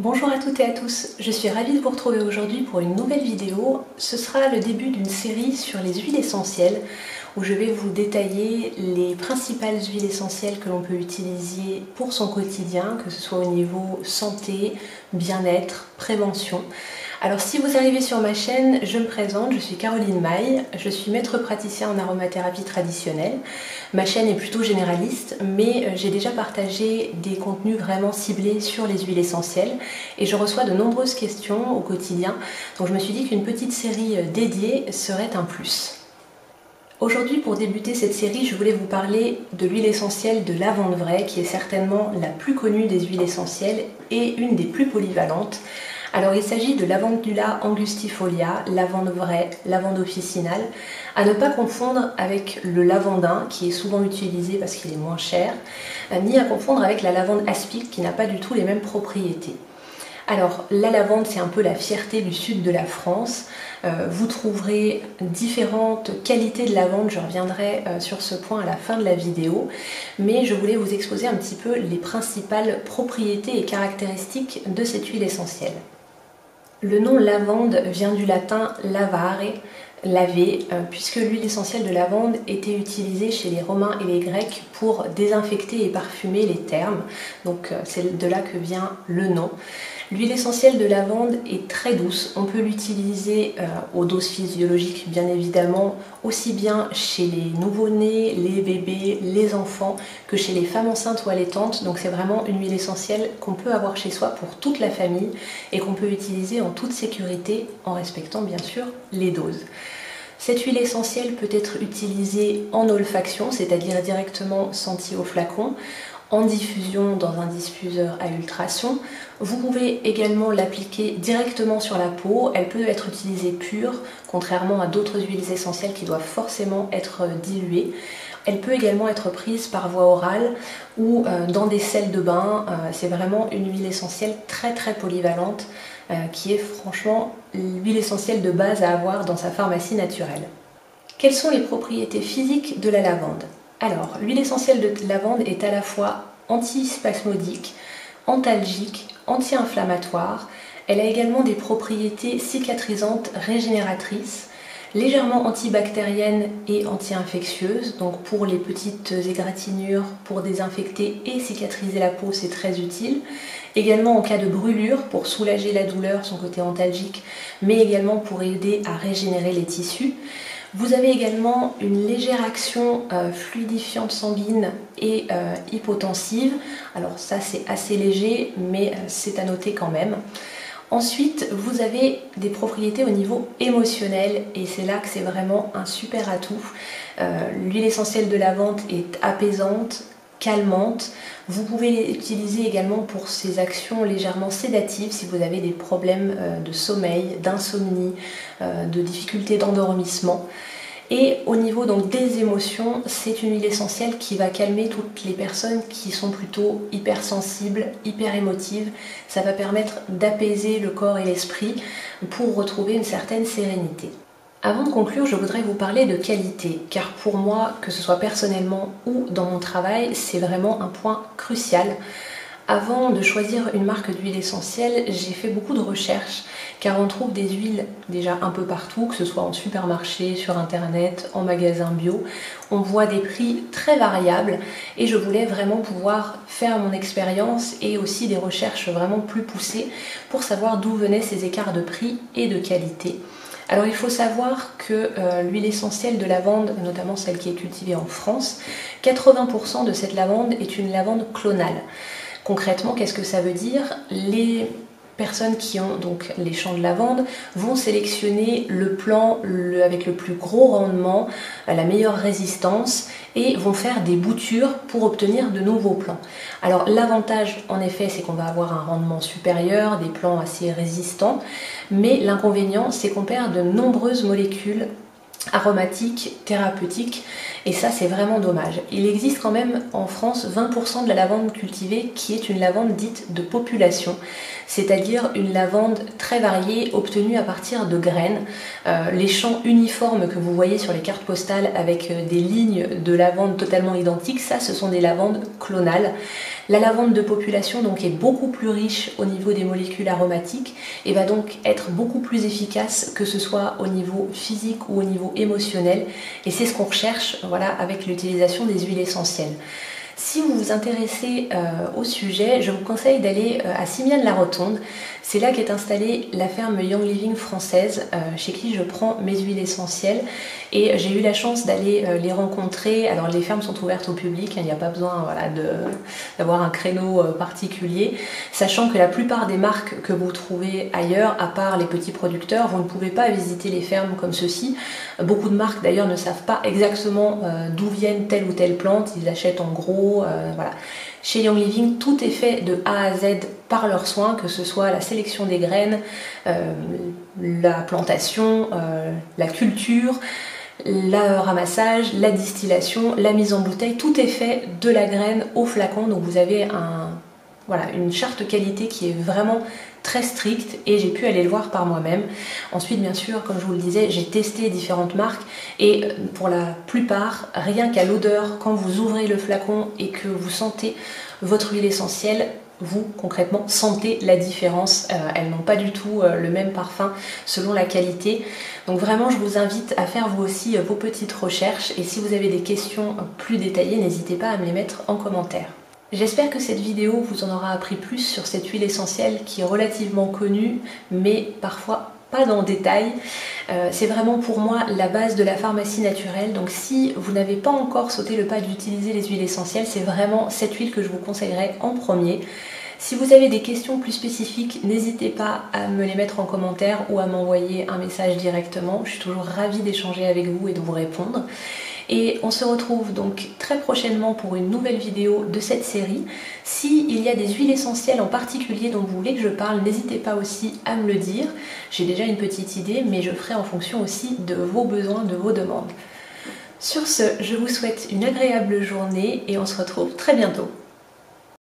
Bonjour à toutes et à tous, je suis ravie de vous retrouver aujourd'hui pour une nouvelle vidéo. Ce sera le début d'une série sur les huiles essentielles où je vais vous détailler les principales huiles essentielles que l'on peut utiliser pour son quotidien, que ce soit au niveau santé, bien-être, prévention. Alors si vous arrivez sur ma chaîne, je me présente, je suis Caroline Maille, je suis maître praticien en aromathérapie traditionnelle. Ma chaîne est plutôt généraliste, mais j'ai déjà partagé des contenus vraiment ciblés sur les huiles essentielles et je reçois de nombreuses questions au quotidien, donc je me suis dit qu'une petite série dédiée serait un plus. Aujourd'hui, pour débuter cette série, je voulais vous parler de l'huile essentielle de lavande vraie, qui est certainement la plus connue des huiles essentielles et une des plus polyvalentes. Alors il s'agit de Lavandula angustifolia, lavande vraie, lavande officinale, à ne pas confondre avec le lavandin qui est souvent utilisé parce qu'il est moins cher, ni à confondre avec la lavande aspic qui n'a pas du tout les mêmes propriétés. Alors la lavande, c'est un peu la fierté du sud de la France. Vous trouverez différentes qualités de lavande, je reviendrai sur ce point à la fin de la vidéo, mais je voulais vous exposer un petit peu les principales propriétés et caractéristiques de cette huile essentielle. Le nom lavande vient du latin lavare, laver, puisque l'huile essentielle de lavande était utilisée chez les Romains et les Grecs pour désinfecter et parfumer les thermes, donc c'est de là que vient le nom. L'huile essentielle de lavande est très douce, on peut l'utiliser aux doses physiologiques bien évidemment, aussi bien chez les nouveau-nés, les bébés, les enfants, que chez les femmes enceintes ou allaitantes, donc c'est vraiment une huile essentielle qu'on peut avoir chez soi pour toute la famille et qu'on peut utiliser en toute sécurité en respectant bien sûr les doses. Cette huile essentielle peut être utilisée en olfaction, c'est-à-dire directement sentie au flacon, en diffusion dans un diffuseur à ultrasons. Vous pouvez également l'appliquer directement sur la peau, elle peut être utilisée pure, contrairement à d'autres huiles essentielles qui doivent forcément être diluées. Elle peut également être prise par voie orale ou dans des sels de bain. C'est vraiment une huile essentielle très polyvalente qui est franchement l'huile essentielle de base à avoir dans sa pharmacie naturelle. Quelles sont les propriétés physiques de la lavande ? Alors, l'huile essentielle de lavande est à la fois antispasmodique, antalgique, anti-inflammatoire. Elle a également des propriétés cicatrisantes régénératrices, légèrement antibactérienne et anti-infectieuse, donc pour les petites égratignures, pour désinfecter et cicatriser la peau, c'est très utile. Également en cas de brûlure, pour soulager la douleur, son côté antalgique, mais également pour aider à régénérer les tissus. Vous avez également une légère action fluidifiante sanguine et hypotensive. Alors ça c'est assez léger, mais c'est à noter quand même. Ensuite, vous avez des propriétés au niveau émotionnel et c'est là que c'est vraiment un super atout. L'huile essentielle de lavande est apaisante, calmante. Vous pouvez l'utiliser également pour ses actions légèrement sédatives si vous avez des problèmes de sommeil, d'insomnie, de difficultés d'endormissement. Et au niveau donc des émotions, c'est une huile essentielle qui va calmer toutes les personnes qui sont plutôt hypersensibles, hyper émotives. Ça va permettre d'apaiser le corps et l'esprit pour retrouver une certaine sérénité. Avant de conclure, je voudrais vous parler de qualité, car pour moi, que ce soit personnellement ou dans mon travail, c'est vraiment un point crucial. Avant de choisir une marque d'huile essentielle, j'ai fait beaucoup de recherches, car on trouve des huiles déjà un peu partout, que ce soit en supermarché, sur internet, en magasin bio. On voit des prix très variables et je voulais vraiment pouvoir faire mon expérience et aussi des recherches vraiment plus poussées pour savoir d'où venaient ces écarts de prix et de qualité. Alors il faut savoir que l'huile essentielle de lavande, notamment celle qui est cultivée en France, 80% de cette lavande est une lavande clonale. Concrètement, qu'est-ce que ça veut dire ? Les personnes qui ont donc les champs de lavande vont sélectionner le plant avec le plus gros rendement, la meilleure résistance et vont faire des boutures pour obtenir de nouveaux plants. Alors l'avantage en effet c'est qu'on va avoir un rendement supérieur, des plants assez résistants, mais l'inconvénient c'est qu'on perd de nombreuses molécules aromatiques, thérapeutiques, et ça c'est vraiment dommage. Il existe quand même en France 20% de la lavande cultivée qui est une lavande dite de population, c'est-à-dire une lavande très variée obtenue à partir de graines. Les champs uniformes que vous voyez sur les cartes postales avec des lignes de lavande totalement identiques, ça ce sont des lavandes clonales. La lavande de population donc est beaucoup plus riche au niveau des molécules aromatiques et va donc être beaucoup plus efficace, que ce soit au niveau physique ou au niveau émotionnel, et c'est ce qu'on recherche, voilà, avec l'utilisation des huiles essentielles. Si vous vous intéressez au sujet, je vous conseille d'aller à Simiane-la-Rotonde. C'est là qu'est installée la ferme Young Living française, chez qui je prends mes huiles essentielles. Et j'ai eu la chance d'aller les rencontrer. Alors les fermes sont ouvertes au public, il n'y a pas besoin, voilà, d'avoir un créneau particulier. Sachant que la plupart des marques que vous trouvez ailleurs, à part les petits producteurs, vous ne pouvez pas visiter les fermes comme ceci. Beaucoup de marques d'ailleurs ne savent pas exactement d'où viennent telle ou telle plante, ils achètent en gros, voilà. Chez Young Living, tout est fait de A à Z par leurs soins, que ce soit la sélection des graines, la plantation, la culture, le ramassage, la distillation, la mise en bouteille, tout est fait de la graine au flacon. Donc vous avez voilà, une charte qualité qui est vraiment très stricte et j'ai pu aller le voir par moi-même. Ensuite, bien sûr, comme je vous le disais, j'ai testé différentes marques et pour la plupart, rien qu'à l'odeur, quand vous ouvrez le flacon et que vous sentez votre huile essentielle, vous, concrètement, sentez la différence. Elles n'ont pas du tout le même parfum selon la qualité. Donc vraiment, je vous invite à faire vous aussi vos petites recherches et si vous avez des questions plus détaillées, n'hésitez pas à me les mettre en commentaire. J'espère que cette vidéo vous en aura appris plus sur cette huile essentielle qui est relativement connue, mais parfois pas dans le détail. C'est vraiment pour moi la base de la pharmacie naturelle, donc si vous n'avez pas encore sauté le pas d'utiliser les huiles essentielles, c'est vraiment cette huile que je vous conseillerais en premier. Si vous avez des questions plus spécifiques, n'hésitez pas à me les mettre en commentaire ou à m'envoyer un message directement. Je suis toujours ravie d'échanger avec vous et de vous répondre. Et on se retrouve donc très prochainement pour une nouvelle vidéo de cette série. S'il y a des huiles essentielles en particulier dont vous voulez que je parle, n'hésitez pas aussi à me le dire. J'ai déjà une petite idée, mais je ferai en fonction aussi de vos besoins, de vos demandes. Sur ce, je vous souhaite une agréable journée et on se retrouve très bientôt.